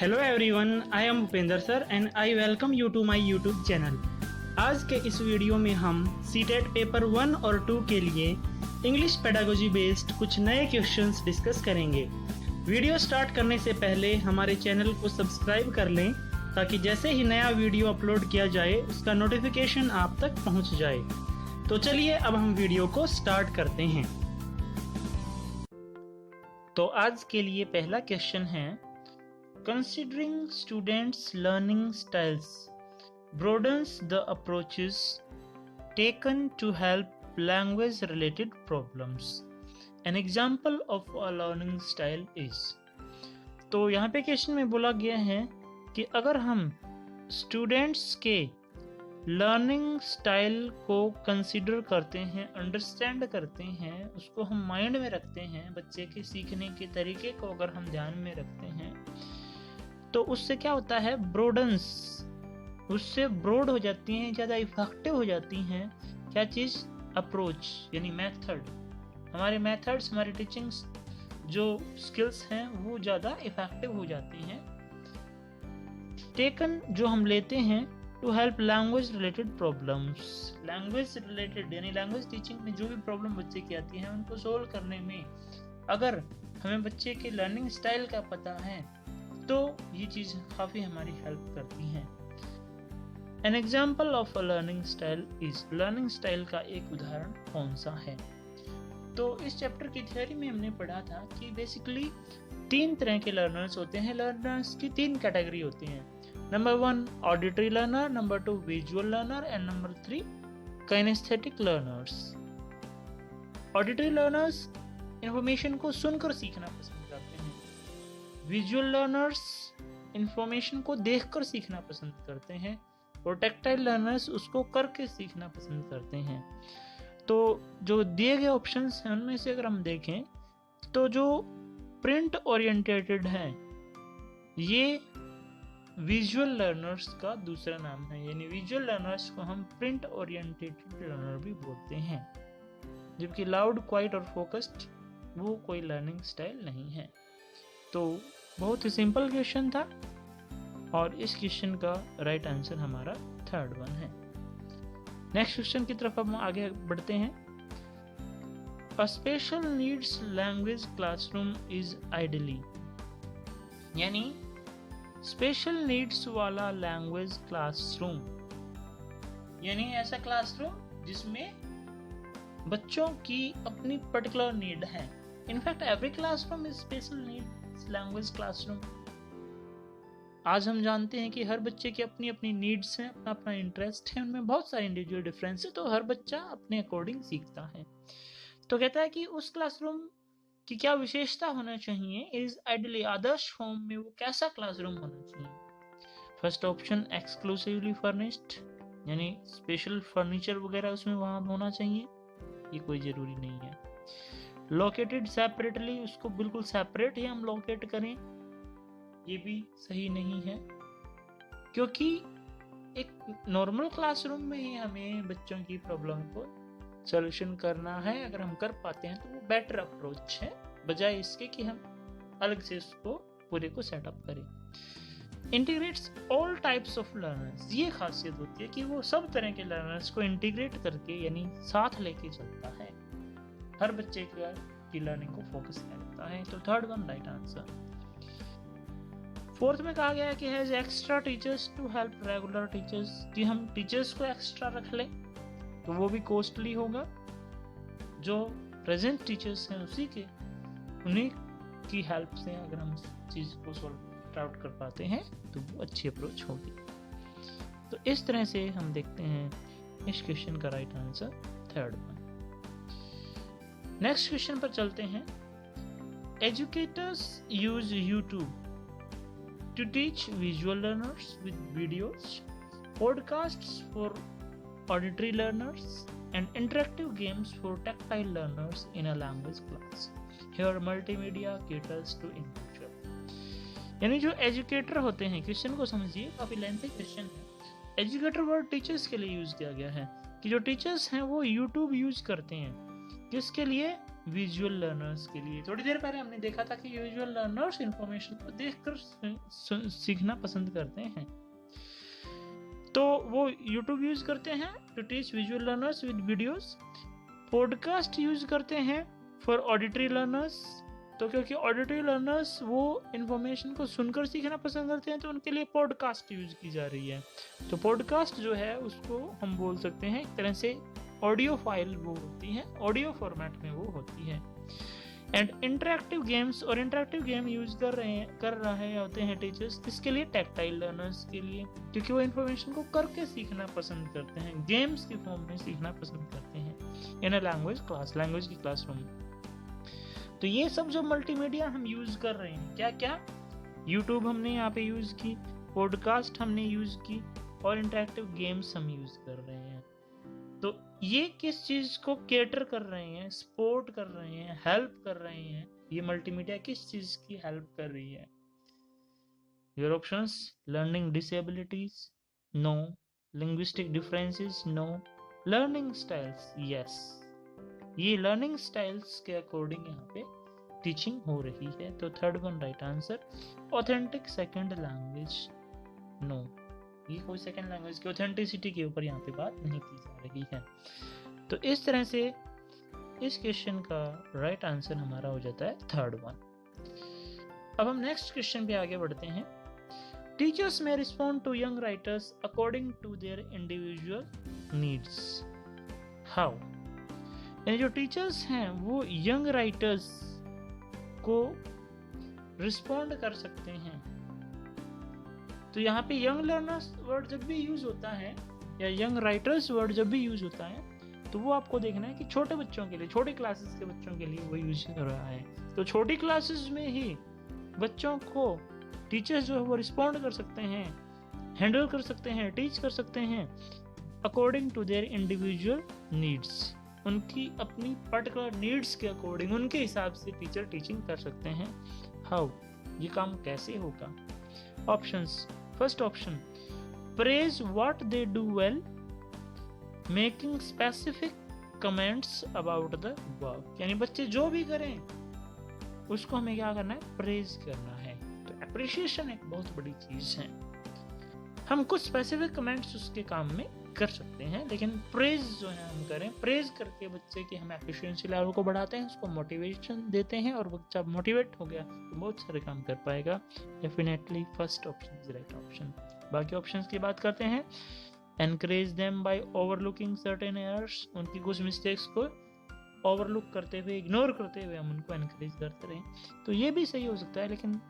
Hello everyone, I am Bhupendra sir and I welcome you to my YouTube channel. आज के इस video में हम सीटेट पेपर 1 और 2 के लिए इंग्लिश पेडागोजी बेस्ड कुछ नए क्वेश्चंस डिस्कस करेंगे। वीडियो स्टार्ट करने से पहले हमारे चैनल को सब्सक्राइब कर लें ताकि जैसे ही नया वीडियो अपलोड किया जाए उसका नोटिफिकेशन आप तक पहुंच जाए। तो चलिए अब हम वीडियो को स्टार्ट करते हैं। तो आज के लिए पहला क्वेश्चन है, Considering students' learning styles broadens the approaches taken to help language-related problems. An example of a learning style is. तो यहाँ पे क्वेश्चन में बोला गया है कि अगर हम स्टूडेंट्स के लर्निंग स्टाइल को कंसिडर करते हैं, अंडरस्टैंड करते हैं, उसको हम माइंड में रखते हैं, बच्चे के सीखने के तरीके को अगर हम ध्यान में रखते हैं तो उससे क्या होता है, ब्रोडन्स, उससे ब्रॉड हो जाती हैं, ज़्यादा इफेक्टिव हो जाती हैं। क्या चीज़? अप्रोच यानी मेथड। हमारे मेथड्स, हमारी टीचिंग्स जो स्किल्स हैं वो ज़्यादा इफेक्टिव हो जाती हैं। टेकन जो हम लेते हैं to help language related problems. Language related यानी लैंग्वेज टीचिंग में जो भी प्रॉब्लम बच्चे की आती हैं उनको सोल्व करने में अगर हमें बच्चे के लर्निंग स्टाइल का पता है तो ये चीज़ काफ़ी हमारी हेल्प करती हैं। An example of a learning style is, learning style का एक उदाहरण कौन सा है? तो इस चैप्टर की थियोरी में हमने पढ़ा था कि बेसिकली 3 तरह के लर्नर्स होते हैं। लर्नर्स की 3 कैटेगरी होती हैं। Number 1 auditory learner, number 2 visual learner and number 3 kinesthetic learners. Auditory learners information को सुनकर सीखना पसंद करते हैं। विजुअल लर्नर्स इंफॉर्मेशन को देखकर सीखना पसंद करते हैं और टेक्टाइल लर्नर्स उसको करके सीखना पसंद करते हैं। तो जो दिए गए ऑप्शंस हैं उनमें से अगर हम देखें तो जो प्रिंट ओरिएंटेटेड है ये विजुअल लर्नर्स का दूसरा नाम है, यानी विजुअल लर्नर्स को हम प्रिंट ओरिएंटेटेड लर्नर भी बोलते हैं। जबकि लाउड, क्वाइट और फोकस्ड वो कोई लर्निंग स्टाइल नहीं है। तो बहुत ही सिंपल क्वेश्चन था और इस क्वेश्चन का राइट आंसर हमारा 3rd वन है। नेक्स्ट क्वेश्चन की तरफ हम आगे बढ़ते हैं। A special needs language classroom is ideally, यानी स्पेशल नीड्स वाला लैंग्वेज क्लासरूम यानी ऐसा क्लासरूम जिसमें बच्चों की अपनी पर्टिकुलर नीड है। In fact every classroom is special needs language classroom. आज हम जानते हैं कि हर बच्चे की अपनी अपनी नीड्स हैं, अपना अपना इंटरेस्ट है, उनमें बहुत सारे इंडिविजुअल डिफरेंस है, तो हर बच्चा अपने अकॉर्डिंग सीखता है। तो कहता है कि उस क्लासरूम की क्या विशेषता होना चाहिए, इज आइडियली, आदर्श फॉर्म में वो कैसा क्लासरूम होना चाहिए। फर्स्ट ऑप्शन एक्सक्लूसिवली फर्निश्ड, यानी स्पेशल फर्नीचर वगैरह उसमें वहां होना चाहिए, ये कोई जरूरी नहीं है। लोकेटेड सेपरेटली, उसको बिल्कुल सेपरेट ही हम लोकेट करें, ये भी सही नहीं है, क्योंकि एक नॉर्मल क्लासरूम में ही हमें बच्चों की प्रॉब्लम को सॉल्यूशन करना है। अगर हम कर पाते हैं तो वो बेटर अप्रोच है, बजाय इसके कि हम अलग से उसको पूरे को सेटअप करें। Integrates all types of learners, ये खासियत होती है कि वो सब तरह के लर्नर्स को इंटीग्रेट करके यानी साथ लेके चलता है, हर बच्चे की लर्निंग को फोकस करता है। तो 3rd one right answer. 4th में कहा गया है कि has extra teachers to help regular teachers, कि हम टीचर्स को एक्स्ट्रा रख लें तो वो भी कॉस्टली होगा। जो प्रेजेंट टीचर्स हैं उन्हीं की हेल्प से अगर हम इस चीज को सॉल्व आउट कर पाते हैं तो वो अच्छी अप्रोच होगी। तो इस तरह से हम देखते हैं इस क्वेश्चन का right answer 3rd one. Next question पर चलते हैं। Educators use YouTube to teach visual learners with videos, podcasts for auditory learners and interactive games for tactile learners in a language class. Here multimedia caters to individual. यानी जो educator होते हैं, question को समझिए, काफी लेंथी क्वेश्चन है। Educator word teachers के लिए यूज किया गया है कि जो टीचर्स हैं वो यूट्यूब यूज करते हैं, किसके लिए? विजुअल लर्नर्स के लिए। थोड़ी देर पहले हमने देखा था कि विजुअल लर्नर्स इंफॉर्मेशन को देखकर सीखना पसंद करते हैं, तो वो यूट्यूब यूज करते हैं to teach visual learners with videos. Podcast use करते हैं फॉर ऑडिटरी लर्नर्स, तो क्योंकि ऑडिटरी लर्नर्स वो इंफॉर्मेशन को सुनकर सीखना पसंद करते हैं, तो उनके लिए पॉडकास्ट यूज की जा रही है। तो पॉडकास्ट जो है उसको हम बोल सकते हैं एक तरह से ऑडियो फाइल वो होती है, ऑडियो फॉर्मेट में वो होती है। एंड इंटरेक्टिव गेम्स, और इंटरेक्टिव गेम यूज कर रहे होते हैं टीचर्स, इसके लिए टैक्टाइल लर्नर्स के लिए, क्योंकि वो इंफॉर्मेशन को करके सीखना पसंद करते हैं, गेम्स की फॉर्म में सीखना पसंद करते हैं इन अ लैंग्वेज क्लास, लैंग्वेज की क्लासरूम। तो ये सब जो मल्टीमीडिया हम यूज कर रहे हैं, क्या क्या, यूट्यूब हमने यहाँ पे यूज की, पॉडकास्ट हमने यूज की, और इंटरेक्टिव गेम्स हम यूज कर रहे हैं। तो ये किस चीज को केटर कर रहे हैं, सपोर्ट कर रहे हैं, हेल्प कर रहे हैं, ये मल्टीमीडिया किस चीज की हेल्प कर रही है? Your options, learning disabilities, no. Linguistic differences, no. Learning styles, yes. ये लर्निंग स्टाइल्स के अकॉर्डिंग यहाँ पे टीचिंग हो रही है। तो third one right answer. Authentic second language, no. ये कोई सेकंड लैंग्वेज की ऑथेंटिसिटी के ऊपर यहाँ पे बात नहीं की जा रही है। तो इस तरह से इस क्वेश्चन का राइट आंसर हमारा हो जाता है थर्ड वन। अब हम नेक्स्ट क्वेश्चन पे आगे बढ़ते हैं। टीचर्स में respond to young writers according to their individual needs, how? यानी जो टीचर्स हैं वो यंग राइटर्स को रिस्पॉन्ड कर सकते हैं। तो यहाँ पे यंग लर्नर्स वर्ड जब भी यूज होता है, या यंग राइटर्स वर्ड जब भी यूज होता है, तो वो आपको देखना है कि छोटे बच्चों के लिए, छोटे क्लासेस के बच्चों के लिए वो यूज कर रहा है। तो छोटी क्लासेस में ही बच्चों को टीचर्स जो है वो रिस्पॉन्ड कर सकते हैं, हैंडल कर सकते हैं, टीच कर सकते हैं according to their individual needs. उनकी अपनी पर्टिकुलर नीड्स के अकॉर्डिंग, उनके हिसाब से टीचर टीचिंग कर सकते हैं। हाउ? ये काम कैसे होगा? Options, first option, praise what they do well, making specific comments about the work. यानी बच्चे जो भी करें उसको हमें क्या करना है? प्रेज करना है। तो एप्रिशिएशन एक बहुत बड़ी चीज है। हम कुछ स्पेसिफिक कमेंट्स उसके काम में कर सकते हैं, लेकिन प्रेज जो है हम करें, प्रेज करके बच्चे की हम एफिशिएंसी लेवल को बढ़ाते हैं, उसको मोटिवेशन देते हैं, और बच्चा मोटिवेट हो गया तो बहुत सारे काम कर पाएगा। Definitely first option is right option. बाकी ऑप्शंस की बात करते हैं। Encourage them by overlooking certain errors, उनकी कुछ मिस्टेक्स को ओवरलुक करते हुए, इग्नोर करते हुए हम उनको एनकरेज करते रहें। तो ये भी सही हो सकता है, लेकिन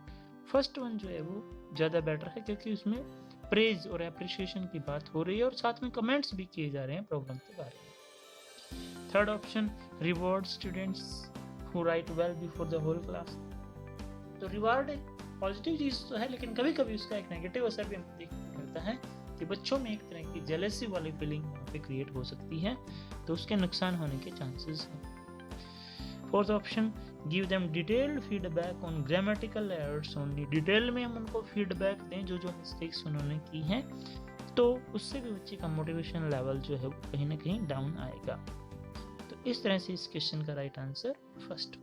फर्स्ट वन जो है वो ज़्यादा बेटर है, क्योंकि उसमें प्रेज और एप्रिशिएशन की बात हो रही है और साथ में कमेंट्स भी किए जा रहे हैं प्रॉब्लम के बारे में। Third option, reward students who write well before the whole class. तो रिवॉर्ड एक पॉजिटिव चीज़ तो है, लेकिन कभी कभी उसका एक नेगेटिव असर भी हमें देखने को मिलता है कि बच्चों में एक तरह की जेलसी वाली फीलिंग वहाँ पे क्रिएट हो सकती है, तो उसके नुकसान होने के चांसेस हैं। Fourth option, give them detailed feedback on grammatical errors only. Detail में हम उनको फीडबैक दें जो जो मिस्टेक्स उन्होंने की हैं, तो उससे भी बच्चे का मोटिवेशन लेवल जो है वो कहीं ना कहीं डाउन आएगा। तो इस तरह से इस क्वेश्चन का राइट आंसर फर्स्ट।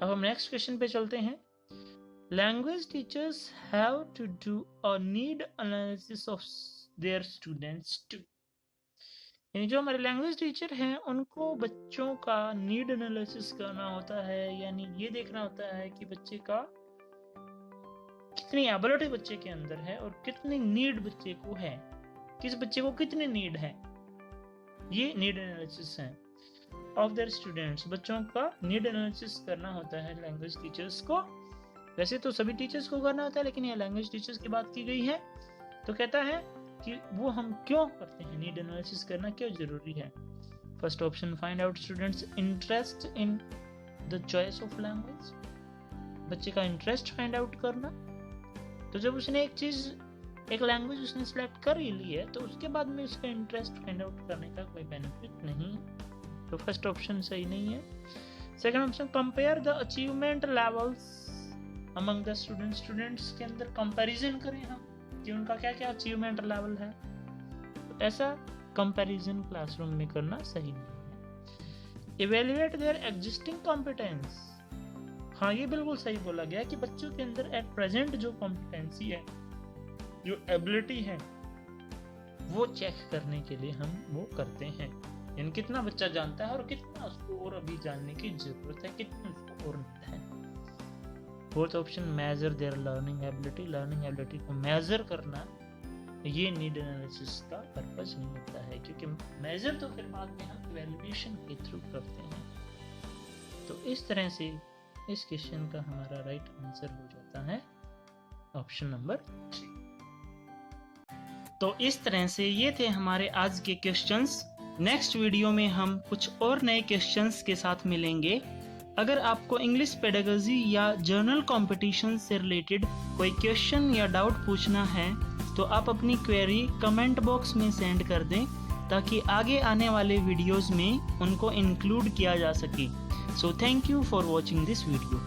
अब हम नेक्स्ट क्वेश्चन पे चलते हैं। Language teachers have to do a need analysis of their students too. यानी जो हमारे लैंग्वेज टीचर हैं उनको बच्चों का नीड एनालिसिस करना होता है, यानी ये देखना होता है कि बच्चे का कितनी एबिलिटी बच्चे के अंदर है और कितनी नीड बच्चे को है, किस बच्चे को कितनी नीड है। ये नीड एनालिसिस है ऑफ देयर स्टूडेंट्स। बच्चों का नीड एनालिसिस करना होता है लैंग्वेज टीचर्स को। वैसे तो सभी टीचर्स को करना होता है, लेकिन ये लैंग्वेज टीचर्स की बात की गई है। तो कहता है कि वो हम क्यों करते हैं, नीड एनालिसिस करना क्यों जरूरी है। First option, find out students interest in the choice of language. बच्चे का इंटरेस्ट फाइंड आउट करना। तो जब उसने एक लैंग्वेज उसने सिलेक्ट कर ही ली है, तो उसके बाद में उसका इंटरेस्ट फाइंड आउट करने का कोई बेनिफिट नहीं। तो फर्स्ट ऑप्शन सही नहीं है। Second option, compare the achievement levels among the students. Students के अंदर कंपैरिजन करें हम कि उनका क्या क्या अचीवमेंट लेवल है। तो ऐसा कंपैरिजन क्लासरूम में करना सही नहीं है। Evaluate their existing competence. हाँ, ये बिल्कुल सही बोला गया कि बच्चों के अंदर एट प्रेजेंट जो कॉम्पिटेंसी है, जो एबिलिटी है, वो चेक करने के लिए हम वो करते हैं। यानी कितना बच्चा जानता है और कितना उसको और अभी जानने की जरूरत है, कितना उसको और नहीं है। Fourth option measure their learning ability. Learning ability को मेजर करना ये नीड एनालिसिस का पर्पस नहीं होता है, क्योंकि मेजर तो फिर बाद में हम इवैल्यूएशन के थ्रू करते हैं। तो इस तरह से इस क्वेश्चन का हमारा राइट आंसर हो जाता है ऑप्शन नंबर 3। तो इस तरह से ये थे हमारे आज के क्वेश्चंस। नेक्स्ट वीडियो में हम कुछ और नए क्वेश्चंस के साथ मिलेंगे। अगर आपको इंग्लिश पेडागोजी या जर्नल कॉम्पिटिशन से रिलेटेड कोई क्वेश्चन या डाउट पूछना है तो आप अपनी क्वेरी कमेंट बॉक्स में सेंड कर दें, ताकि आगे आने वाले वीडियोस में उनको इंक्लूड किया जा सके। So thank you for watching this video.